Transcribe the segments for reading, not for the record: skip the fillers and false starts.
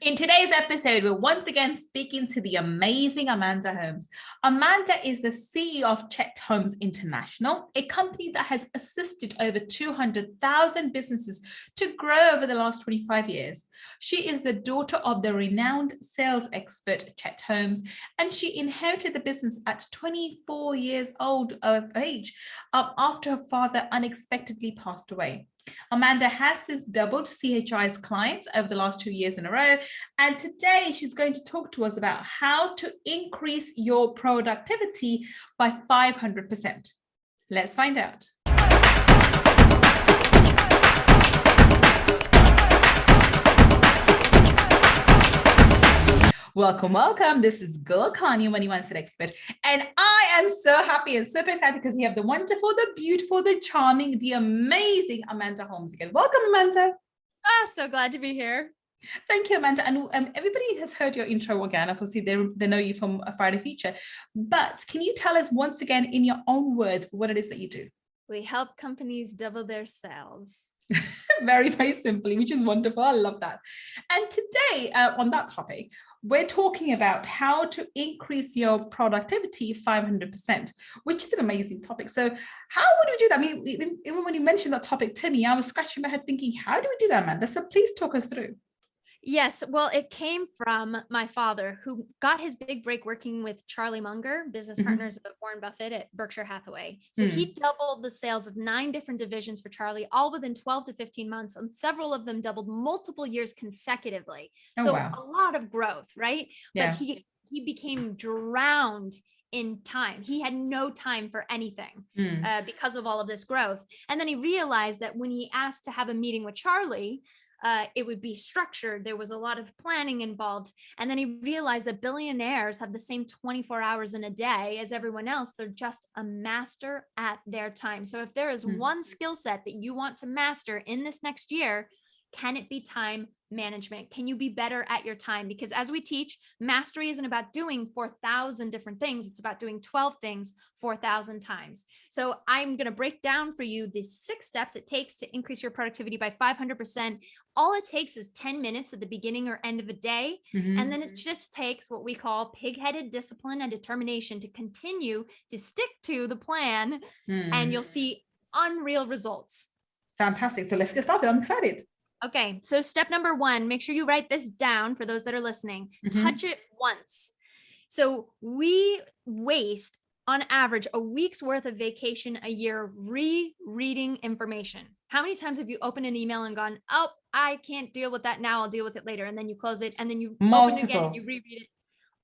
In today's episode, we're once again speaking to the amazing Amanda Holmes. Amanda is the CEO of Chet Holmes International, a company that has assisted over 200,000 businesses to grow over the last 25 years. She is the daughter of the renowned sales expert Chet Holmes, and she inherited the business at 24 years old of age after her father unexpectedly passed away. Amanda has since doubled CHI's clients over the last 2 years in a row. And today she's going to talk to us about how to increase your productivity by 500%. Let's find out. Welcome. This is Gull, your money mindset expert. And I am so happy and super excited because we have the wonderful, the beautiful, the charming, the amazing Amanda Holmes again. Welcome, Amanda. So glad to be here. Thank you, Amanda. And everybody has heard your intro again. Obviously, they know you from a Friday Feature. But can you tell us once again, in your own words, what it is that you do? We help companies double their sales. Very, very simply, which is wonderful. I love that. And today, on that topic, we're talking about how to increase your productivity 500%, which is an amazing topic. So how would we do that? I mean, even when you mentioned that topic to me, I was scratching my head thinking, how do we do that, Amanda? So please talk us through. Yes, well, it came from my father, who got his big break working with Charlie Munger, business partners of Warren Buffett at Berkshire Hathaway. So he doubled the sales of 9 different divisions for Charlie, all within 12 to 15 months, and several of them doubled multiple years consecutively. Oh, so wow. A lot of growth, right? Yeah. But he became drowned in time. He had no time for anything because of all of this growth. And then he realized that when he asked to have a meeting with Charlie, it would be structured. There was a lot of planning involved. And then he realized that billionaires have the same 24 hours in a day as everyone else. They're just a master at their time. So if there is one skill set that you want to master in this next year, can it be time management? Can you be better at your time? Because as we teach, mastery isn't about doing 4,000 different things. It's about doing 12 things 4,000 times. So I'm going to break down for you the 6 steps it takes to increase your productivity by 500%. All it takes is 10 minutes at the beginning or end of a day. And then it just takes what we call pig-headed discipline and determination to continue to stick to the plan, and you'll see unreal results. Fantastic. So let's get started. I'm excited. Okay, so step number 1, make sure you write this down for those that are listening. Touch it once. So we waste, on average, a week's worth of vacation a year rereading information. How many times have you opened an email and gone, oh, I can't deal with that now, I'll deal with it later. And then you close it and then you open it again and you reread it.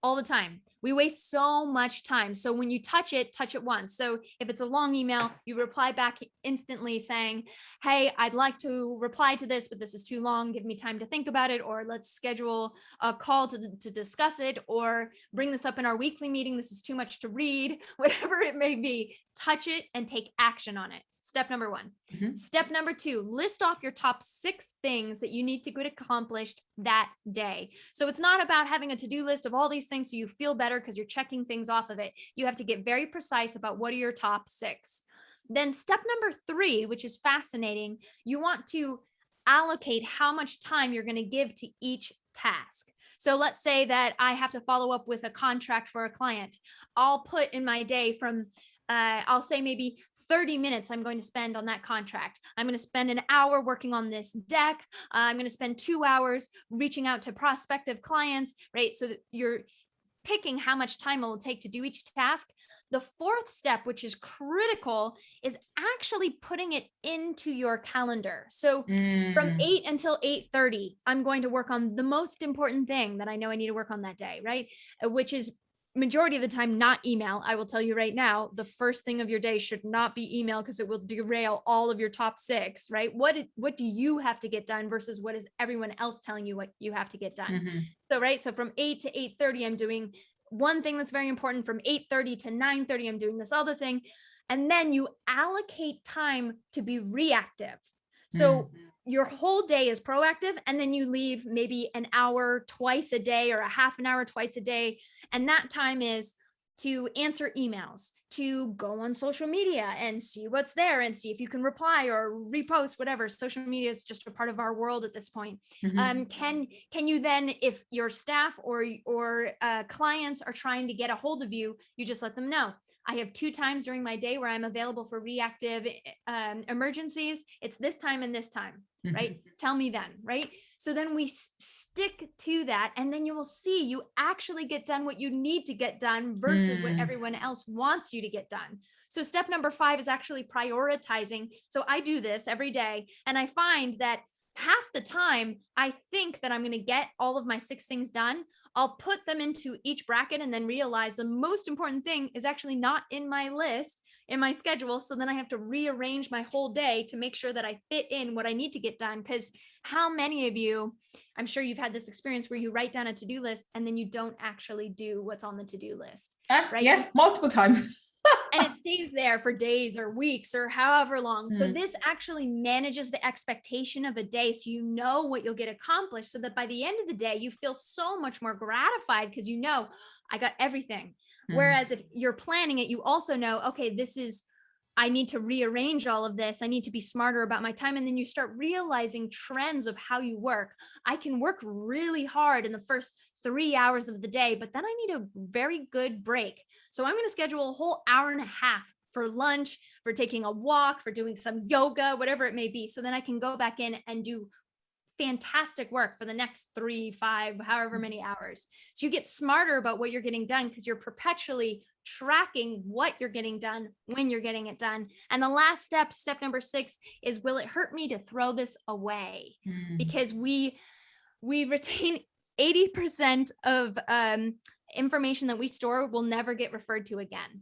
All the time. We waste so much time. So when you touch it once. So if it's a long email, you reply back instantly saying, hey, I'd like to reply to this, but this is too long. Give me time to think about it. Or let's schedule a call to discuss it, or bring this up in our weekly meeting. This is too much to read, whatever it may be. Touch it and take action on it. Step number 1. Step number 2, list off your top 6 things that you need to get accomplished that day. So it's not about having a to-do list of all these things so you feel better because you're checking things off of it. You have to get very precise about what are your top 6. Then step number 3, which is fascinating, you want to allocate how much time you're going to give to each task. So let's say that I have to follow up with a contract for a client. I'll put in my day from I'll say maybe 30 minutes I'm going to spend on that contract. I'm going to spend an hour working on this deck. I'm going to spend 2 hours reaching out to prospective clients, right? So that you're picking how much time it will take to do each task. The 4th step, which is critical, is actually putting it into your calendar. So from 8 until 8:30, I'm going to work on the most important thing that I know I need to work on that day, right? Which is majority of the time not email. I will tell you right now, the first thing of your day should not be email because it will derail all of your top 6, right? What do you have to get done versus what is everyone else telling you what you have to get done? So, right. So from 8 to 8:30, I'm doing one thing that's very important. From 8:30 to 9:30, I'm doing this other thing. And then you allocate time to be reactive. So your whole day is proactive, and then you leave maybe an hour twice a day or a half an hour twice a day. And that time is to answer emails, to go on social media and see what's there and see if you can reply or repost, whatever. Social media is just a part of our world at this point. Can you then, if your staff or clients are trying to get a hold of you, you just let them know, I have 2 times during my day where I'm available for reactive emergencies. It's this time and this time, right? Tell me then, right? So then we stick to that, and then you will see you actually get done what you need to get done versus what everyone else wants you to get done. So step number 5 is actually prioritizing. So I do this every day, and I find that half the time I think that I'm going to get all of my 6 things done. I'll put them into each bracket and then realize the most important thing is actually not in my list, in my schedule. So then I have to rearrange my whole day to make sure that I fit in what I need to get done. Because how many of you, I'm sure you've had this experience where you write down a to-do list and then you don't actually do what's on the to-do list, right? Yeah, multiple times. And it stays there for days or weeks or however long. So this actually manages the expectation of a day. So you know what you'll get accomplished, so that by the end of the day, you feel so much more gratified because you know, I got everything. Whereas if you're planning it, you also know, okay, I need to rearrange all of this. I need to be smarter about my time. And then you start realizing trends of how you work. I can work really hard in the first 3 hours of the day, but then I need a very good break. So I'm going to schedule a whole hour and a half for lunch, for taking a walk, for doing some yoga, whatever it may be. So then I can go back in and do fantastic work for the next 3, 5, however many hours. So you get smarter about what you're getting done because you're perpetually tracking what you're getting done when you're getting it done. And the last step number 6, is, will it hurt me to throw this away? Because we retain 80% of information that we store will never get referred to again.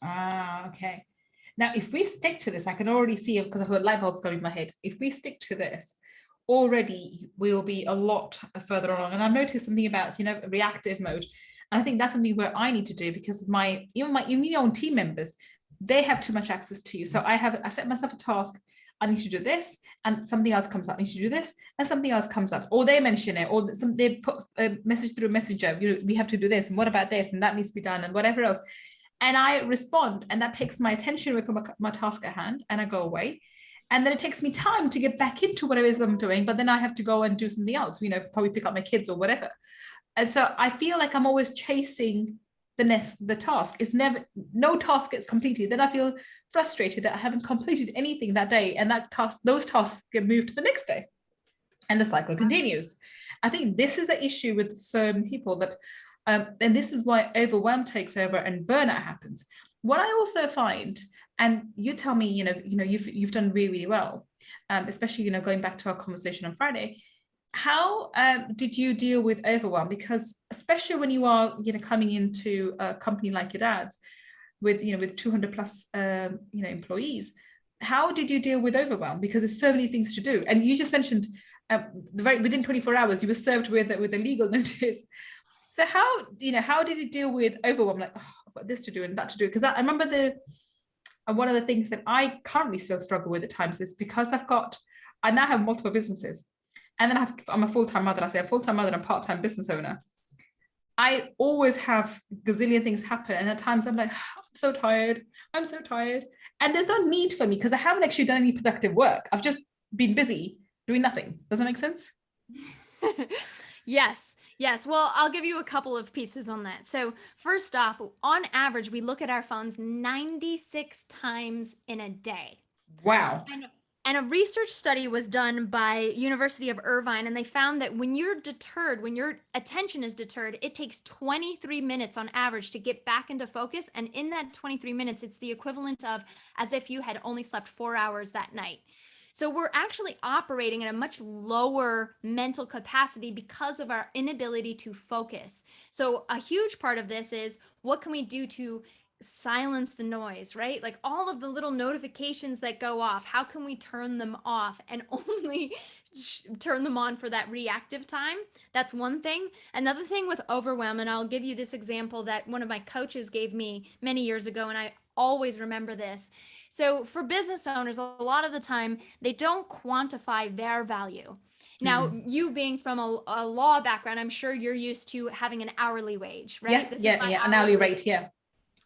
Okay. Now, if we stick to this, I can already see it because I've got light bulbs going in my head. If we stick to this, already we'll be a lot further along. And I've noticed something about, reactive mode. And I think that's something where I need to do, because even my own team members, they have too much access to you. So I set myself a task. I need to do this, and something else comes up. I need to do this, and something else comes up. Or they mention it, or they put a message through a messenger. We have to do this, and what about this, and that needs to be done, and whatever else. And I respond, and that takes my attention away from my task at hand, and I go away. And then it takes me time to get back into what it is I'm doing, but then I have to go and do something else, probably pick up my kids or whatever. And so I feel like I'm always chasing the task. No task gets completed. Then I feel frustrated that I haven't completed anything that day, and those tasks get moved to the next day, and the cycle continues. I think this is an issue with certain people that, and this is why overwhelm takes over and burnout happens. What I also find, and you tell me, you've done really, really well, especially, going back to our conversation on Friday. How did you deal with overwhelm? Because especially when you are, coming into a company like your dad's with 200 plus, employees, how did you deal with overwhelm? Because there's so many things to do. And you just mentioned within 24 hours, you were served with a legal notice. So how did you deal with overwhelm? Like, I've got this to do and that to do. Because I remember one of the things that I currently still struggle with at times is because I now have multiple businesses. And then I'm a full-time mother. I say a full-time mother and part-time business owner. I always have gazillion things happen. And at times I'm like, I'm so tired. And there's no need for me because I haven't actually done any productive work. I've just been busy doing nothing. Does that make sense? Yes. Well, I'll give you a couple of pieces on that. So first off, on average, we look at our phones 96 times in a day. Wow. And a research study was done by University of Irvine, and they found that when you're deterred, when your attention is deterred, it takes 23 minutes on average to get back into focus. And in that 23 minutes, it's the equivalent of as if you had only slept 4 hours that night. So we're actually operating at a much lower mental capacity because of our inability to focus. So a huge part of this is, what can we do to silence the noise, right? Like all of the little notifications that go off, how can we turn them off and only turn them on for that reactive time? That's one thing. Another thing with overwhelm, and I'll give you this example that one of my coaches gave me many years ago, and I always remember this. So for business owners, a lot of the time, they don't quantify their value. Now, you being from a law background, I'm sure you're used to having an hourly wage, right? Yes, This is yeah, my yeah, an hourly rate, yeah.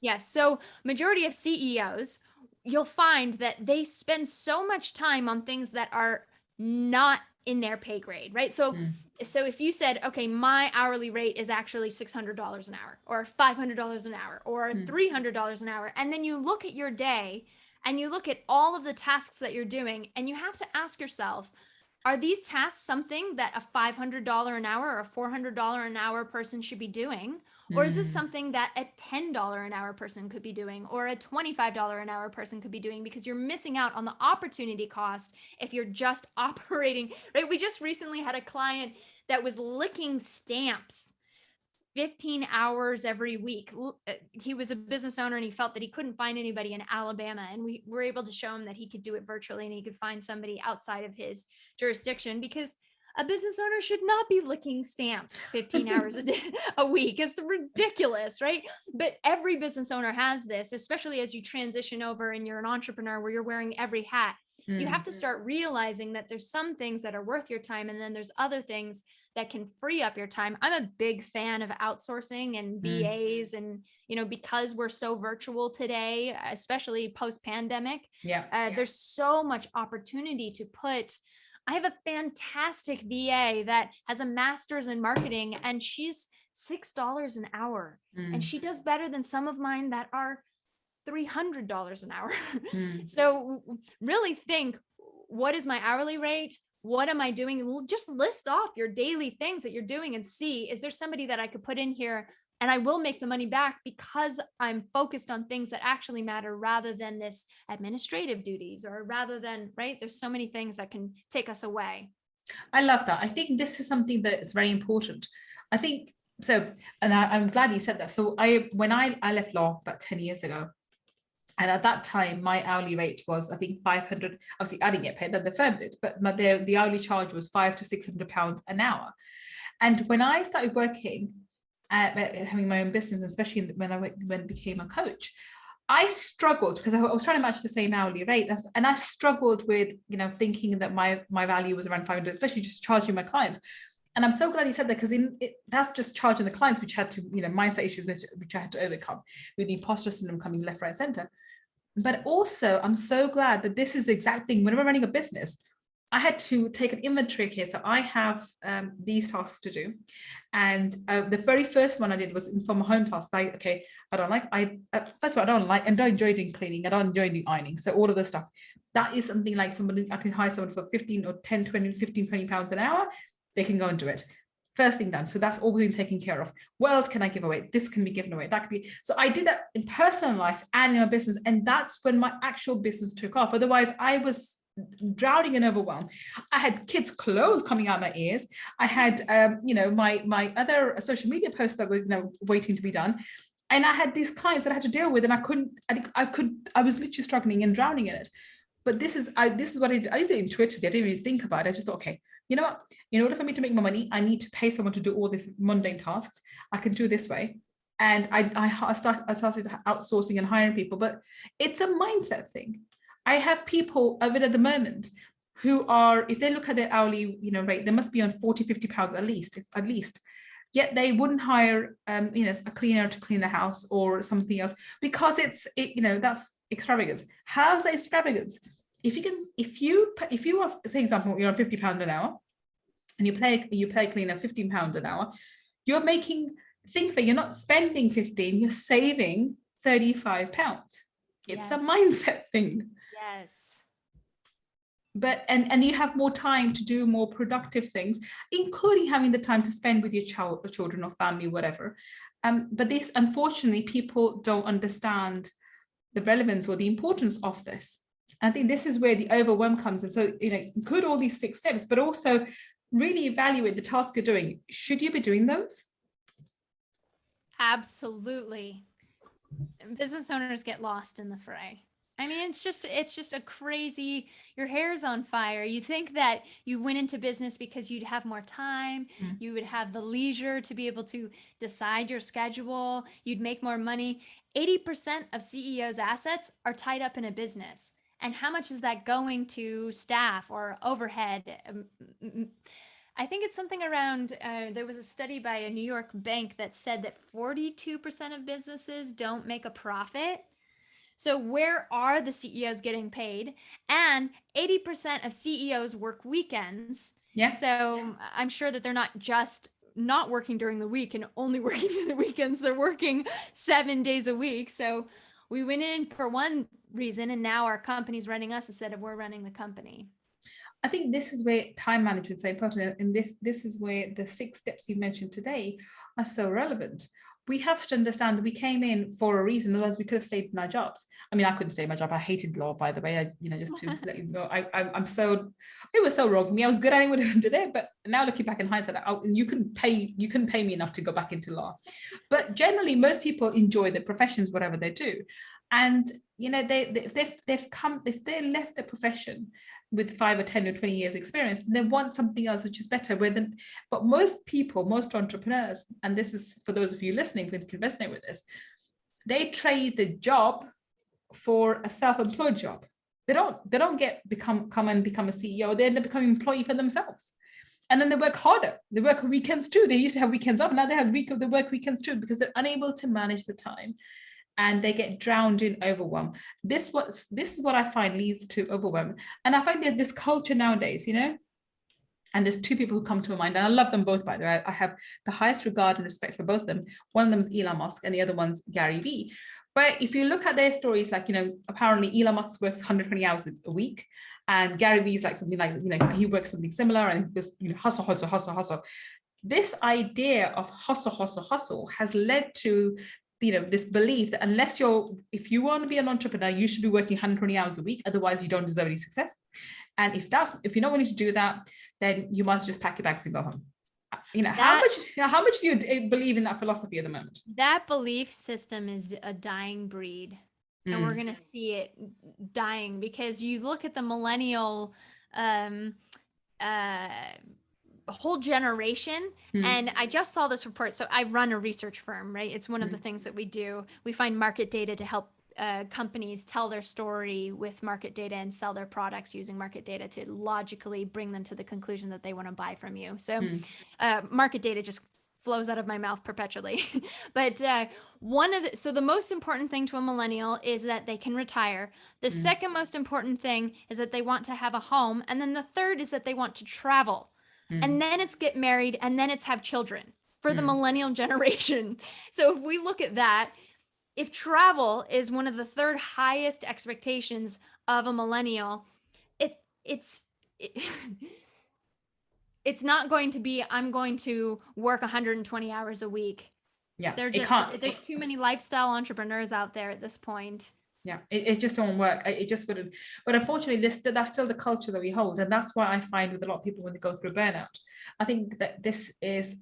Yes. So majority of CEOs, you'll find that they spend so much time on things that are not in their pay grade, right? So if you said, okay, my hourly rate is actually $600 an hour or $500 an hour or $300 an hour, and then you look at your day and you look at all of the tasks that you're doing, and you have to ask yourself, are these tasks something that a $500 an hour or a $400 an hour person should be doing? Or is this something that a $10 an hour person could be doing, or a $25 an hour person could be doing? Because you're missing out on the opportunity cost if you're just operating, right? We just recently had a client that was licking stamps 15 hours every week. He was a business owner and he felt that he couldn't find anybody in Alabama. And we were able to show him that he could do it virtually and he could find somebody outside of his jurisdiction, because a business owner should not be licking stamps 15 hours a week. It's ridiculous, right? But every business owner has this, especially as you transition over and you're an entrepreneur where you're wearing every hat. You have to start realizing that there's some things that are worth your time, and then there's other things that can free up your time. I'm a big fan of outsourcing and VAs, and because we're so virtual today, especially post-pandemic, there's so much opportunity to put. I have a fantastic VA that has a master's in marketing, and she's $6 an hour, and she does better than some of mine that are $300 an hour. So really think, what is my hourly rate? What am I doing? Just list off your daily things that you're doing and see, is there somebody that I could put in here and I will make the money back because I'm focused on things that actually matter, rather than this administrative duties, or rather than, right? There's so many things that can take us away. I love that. I think this is something that is very important. I think so, and I'm glad you said that. So when I left law about 10 years ago, and at that time, my hourly rate was, I think, 500. Obviously, I didn't get paid, that the firm did, but the hourly charge was £500 to £600 an hour. And when I started working, having my own business, especially when I became a coach, I struggled because I was trying to match the same hourly rate, and I struggled with thinking that my value was around 500, especially just charging my clients. And I'm so glad you said that, because that's just charging the clients, which had to, mindset issues which I had to overcome, with the imposter syndrome coming left, right, center. But also, I'm so glad that this is the exact thing. When we're running a business, I had to take an inventory here. So I have these tasks to do. And the very first one I did was from a home task. I don't enjoy doing cleaning. I don't enjoy doing ironing. So all of this stuff, that is something like I can hire someone for 15 or 10, 20, 15, 20 pounds an hour. They can go and do it. First thing done. So that's all been taken care of. What else can I give away? This can be given away. That could be. So I did that in personal life and in my business. And that's when my actual business took off. Otherwise, I was drowning in overwhelm. I had kids' clothes coming out my ears. I had, my other social media posts that were, waiting to be done. And I had these clients that I had to deal with, and I was literally struggling and drowning in it. But this is what I did. I did it intuitively. I didn't even think about it. I just thought, okay, you know what? In order for me to make more money, I need to pay someone to do all these mundane tasks. I can do this way. And I started outsourcing and hiring people, but it's a mindset thing. I have people over at the moment who are, if they look at their hourly, rate, they must be on 40, 50 pounds at least. Yet they wouldn't hire, a cleaner to clean the house or something else, because that's extravagance. How's that extravagance? If you are, say example, you're on £50 an hour, and you pay cleaner £15 an hour, you're think that you're not spending 15, you're saving £35. It's a mindset thing. Yes. But and you have more time to do more productive things, including having the time to spend with your children or family, whatever. But this, unfortunately, people don't understand the relevance or the importance of this. I think this is where the overwhelm comes in. So, include all these 6 steps, but also really evaluate the task you're doing. Should you be doing those? Absolutely. Business owners get lost in the fray. I mean, it's just a crazy, your hair's on fire. You think that you went into business because you'd have more time, you would have the leisure to be able to decide your schedule, you'd make more money. 80% of CEOs' assets are tied up in a business. And how much is that going to staff or overhead? I think it's something around, there was a study by a New York bank that said that 42% of businesses don't make a profit. So where are the CEOs getting paid? And 80% of CEOs work weekends. Yeah. So I'm sure that they're not just not working during the week and only working during the weekends. They're working 7 days a week. So we went in for one reason, and now our company's running us instead of we're running the company. I think this is where time management is so important. And this is where the 6 steps you mentioned today are so relevant. We have to understand that we came in for a reason, otherwise we could have stayed in our jobs. I mean, I couldn't stay in my job. I hated law, by the way. Just to let you know, it was so wrong for me. I was good at it, would have did it, but now looking back in hindsight, you couldn't pay me enough to go back into law. But generally, most people enjoy their professions, whatever they do. And if they left their profession with 5 or 10 or 20 years experience, they want something else which is better. But most entrepreneurs, and this is for those of you listening who can resonate with this, they trade the job for a self-employed job. They don't come and become a CEO. They end up becoming an employee for themselves. And then they work harder. They work on weekends too. They used to have weekends off. Now they work weekends too, because they're unable to manage the time. And they get drowned in overwhelm. This is what I find leads to overwhelm. And I find that this culture nowadays, and there's 2 people who come to my mind, and I love them both, by the way. I have the highest regard and respect for both of them. One of them is Elon Musk and the other one's Gary Vee. But if you look at their stories, like, apparently Elon Musk works 120 hours a week, and Gary Vee is like something like, he works something similar, and just hustle. This idea of hustle has led to this belief that if you want to be an entrepreneur, you should be working 120 hours a week, otherwise you don't deserve any success. And if you're not willing to do that, then you must just pack your bags and go home. How much do you believe in that philosophy at the moment? That belief system is a dying breed, and we're going to see it dying, because you look at the millennial whole generation. And I just saw this report. So I run a research firm, right? It's one of the things that we do. We find market data to help companies tell their story with market data and sell their products using market data to logically bring them to the conclusion that they want to buy from you. So market data just flows out of my mouth perpetually. But so the most important thing to a millennial is that they can retire. The second most important thing is that they want to have a home. And then the third is that they want to travel. And then it's get married, and then it's have children for the millennial generation. So if we look at that, if travel is one of the third highest expectations of a millennial, it's not going to be, I'm going to work 120 hours a week. Yeah, there's too many lifestyle entrepreneurs out there at this point. Yeah, it just won't work. It just wouldn't. But unfortunately, that's still the culture that we hold, and that's why I find with a lot of people when they go through burnout. I think that this is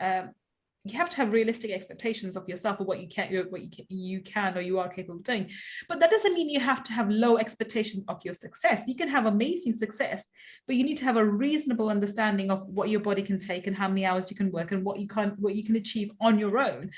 you have to have realistic expectations of yourself or what you can or you are capable of doing. But that doesn't mean you have to have low expectations of your success. You can have amazing success, but you need to have a reasonable understanding of what your body can take and how many hours you can work and what you can achieve on your own.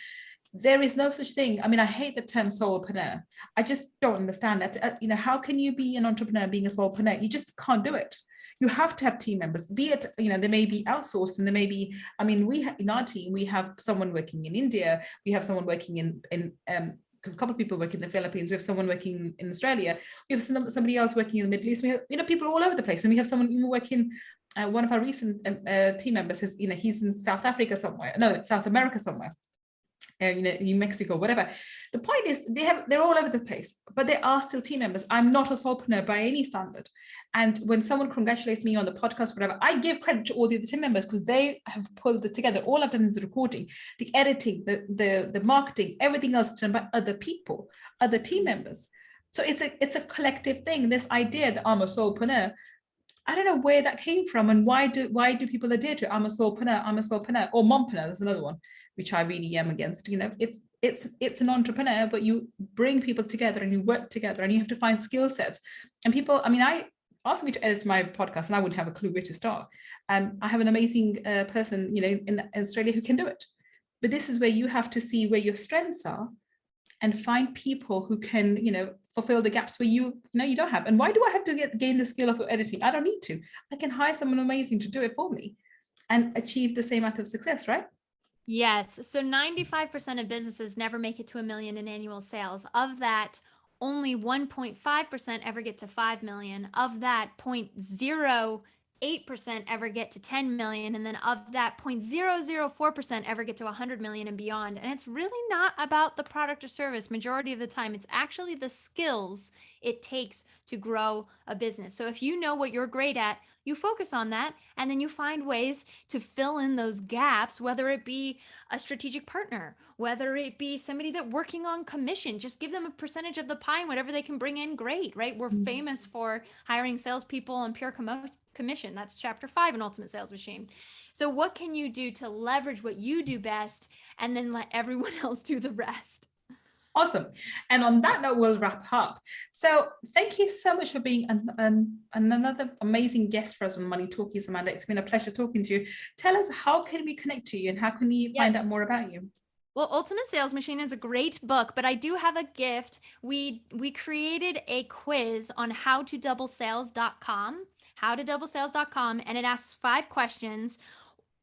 There is no such thing. I mean, I hate the term solopreneur. I just don't understand that. How can you be an entrepreneur being a solopreneur? You just can't do it. You have to have team members, be it, they may be outsourced, and there may be, in our team, we have someone working in India. We have someone working in a couple of people working in the Philippines. We have someone working in Australia. We have somebody else working in the Middle East. We have, people all over the place. And we have someone working, one of our recent team members is, he's in South America somewhere. In Mexico, whatever. The point is they're all over the place, but they are still team members. I'm not a solopreneur by any standard. And when someone congratulates me on the podcast, whatever, I give credit to all the other team members because they have pulled it together. All I've done is the recording, the editing, the marketing, everything else done by other people, other team members. So it's a collective thing. This idea that I'm a solopreneur, I don't know where that came from, and why do people adhere to it? I'm a solopreneur, or mompreneur. There's another one which I really am against. It's an entrepreneur, but you bring people together and you work together, and you have to find skill sets. And people, I asked me to edit my podcast, and I wouldn't have a clue where to start. I have an amazing person, in Australia who can do it. But this is where you have to see where your strengths are, and find people who can, fulfill the gaps where you don't have. And why do I have to gain the skill of editing? I don't need to. I can hire someone amazing to do it for me and achieve the same amount of success, right? Yes. So 95% of businesses never make it to 1 million in annual sales. Of that, only 1.5% ever get to 5 million. Of that, 0.08% ever get to 10 million. And then of that, 0.004% ever get to 100 million and beyond. And it's really not about the product or service. Majority of the time, it's actually the skills it takes to grow a business. So if you know what you're great at, you focus on that, and then you find ways to fill in those gaps, whether it be a strategic partner, whether it be somebody that working on commission, just give them a percentage of the pie and whatever they can bring in, great, right? We're famous for hiring salespeople on pure commission. That's chapter 5 in Ultimate Sales Machine. So what can you do to leverage what you do best and then let everyone else do the rest? Awesome. And on that note, we'll wrap up. So thank you so much for being another amazing guest for us on Money Talkies, Amanda. It's been a pleasure talking to you. Tell us, how can we connect to you and how can we find out more about you? Well, Ultimate Sales Machine is a great book, but I do have a gift. We created a quiz on howtodoublesales.com, howtodoublesales.com, and it asks 5 questions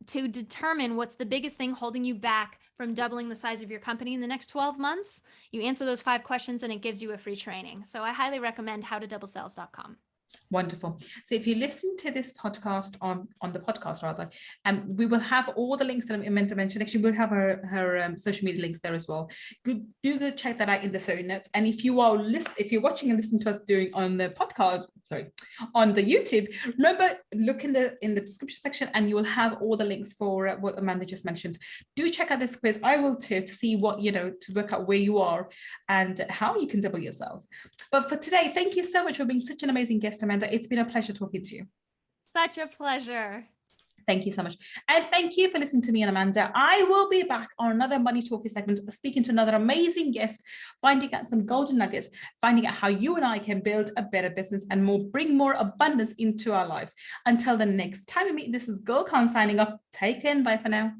to determine what's the biggest thing holding you back from doubling the size of your company in the next 12 months. You answer those 5 questions and it gives you a free training. So I highly recommend howtodoublesales.com. Wonderful. So if you listen to this podcast on the podcast rather, we will have all the links that Amanda mentioned. Actually, we'll have her social media links there as well. Do go check that out in the show notes. And if you are if you're watching and listening to us on the podcast, on the YouTube, remember, look in the description section and you will have all the links for what Amanda just mentioned. Do check out this quiz. I will too, to see what, to work out where you are and how you can double your sales. But for today, thank you so much for being such an amazing guest, Amanda. It's been a pleasure talking to you. Such a pleasure. Thank you so much. And thank you for listening to me and Amanda. I will be back on another Money Talkie segment, speaking to another amazing guest, finding out some golden nuggets, finding out how you and I can build a better business and bring more abundance into our lives. Until the next time we meet, this is Gull signing off. Take care and bye for now.